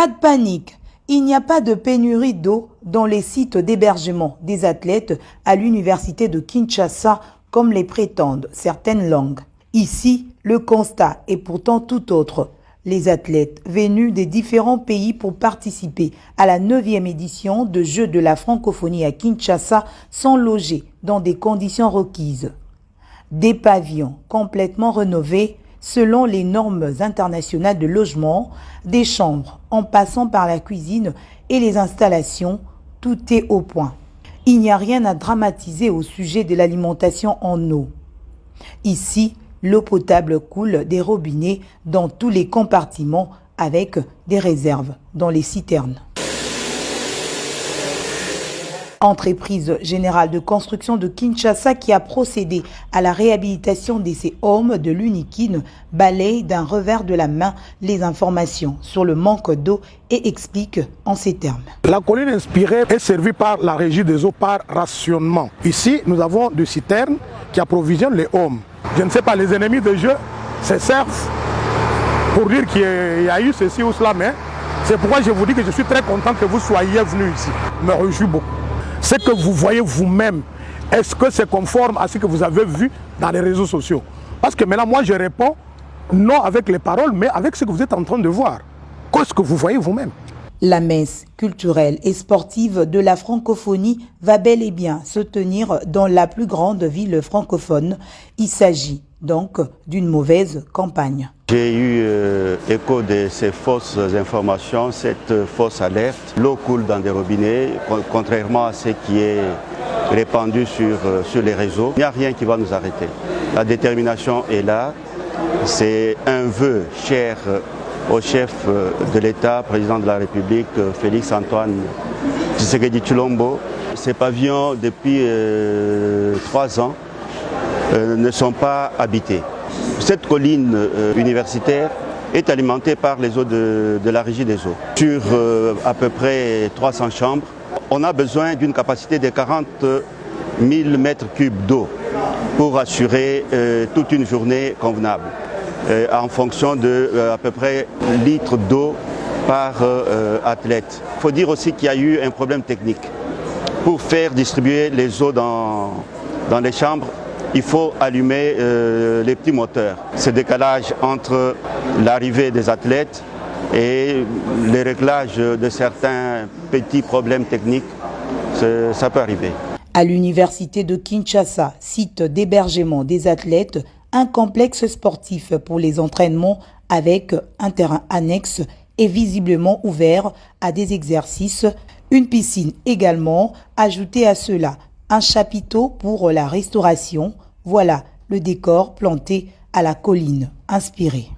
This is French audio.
Pas de panique, il n'y a pas de pénurie d'eau dans les sites d'hébergement des athlètes à l'université de Kinshasa comme les prétendent certaines langues. Ici, le constat est pourtant tout autre. Les athlètes venus des différents pays pour participer à la 9e édition de Jeux de la francophonie à Kinshasa sont logés dans des conditions requises. Des pavillons complètement rénovés selon les normes internationales de logement, des chambres en passant par la cuisine et les installations, tout est au point. Il n'y a rien à dramatiser au sujet de l'alimentation en eau. Ici, l'eau potable coule des robinets dans tous les compartiments avec des réserves dans les citernes. Entreprise générale de construction de Kinshasa qui a procédé à la réhabilitation de ces hommes de l'Unikine balaye d'un revers de la main les informations sur le manque d'eau et explique en ces termes. La colline inspirée est servie par la régie des eaux par rationnement. Ici, nous avons des citernes qui approvisionnent les hommes. Je ne sais pas, les ennemis de jeu se servent pour dire qu'il y a eu ceci ou cela, mais c'est pourquoi je vous dis que je suis très content que vous soyez venus ici. Je me réjouis beaucoup. Ce que vous voyez vous-même, est-ce que c'est conforme à ce que vous avez vu dans les réseaux sociaux? Parce que maintenant, moi, je réponds non avec les paroles, mais avec ce que vous êtes en train de voir. Qu'est-ce que vous voyez vous-même? La messe culturelle et sportive de la francophonie va bel et bien se tenir dans la plus grande ville francophone. Il s'agit donc d'une mauvaise campagne. J'ai eu écho de ces fausses informations, cette fausse alerte. L'eau coule dans des robinets, contrairement à ce qui est répandu sur les réseaux. Il n'y a rien qui va nous arrêter. La détermination est là. C'est un vœu cher au chef de l'État, président de la République, Félix-Antoine Tshisekedi Tshilombo. Ces pavillons, depuis 3 ans, ne sont pas habités. Cette colline universitaire est alimentée par les eaux de la régie des eaux. Sur à peu près 300 chambres, on a besoin d'une capacité de 40 000 mètres cubes d'eau pour assurer toute une journée convenable, en fonction de à peu près litres d'eau par athlète. Il faut dire aussi qu'il y a eu un problème technique. Pour faire distribuer les eaux dans les chambres, il faut allumer les petits moteurs. Ce décalage entre l'arrivée des athlètes et les réglages de certains petits problèmes techniques, ça peut arriver. À l'université de Kinshasa, site d'hébergement des athlètes, un complexe sportif pour les entraînements avec un terrain annexe est visiblement ouvert à des exercices, une piscine également. Ajoutez à cela un chapiteau pour la restauration. Voilà le décor planté à la colline inspirée.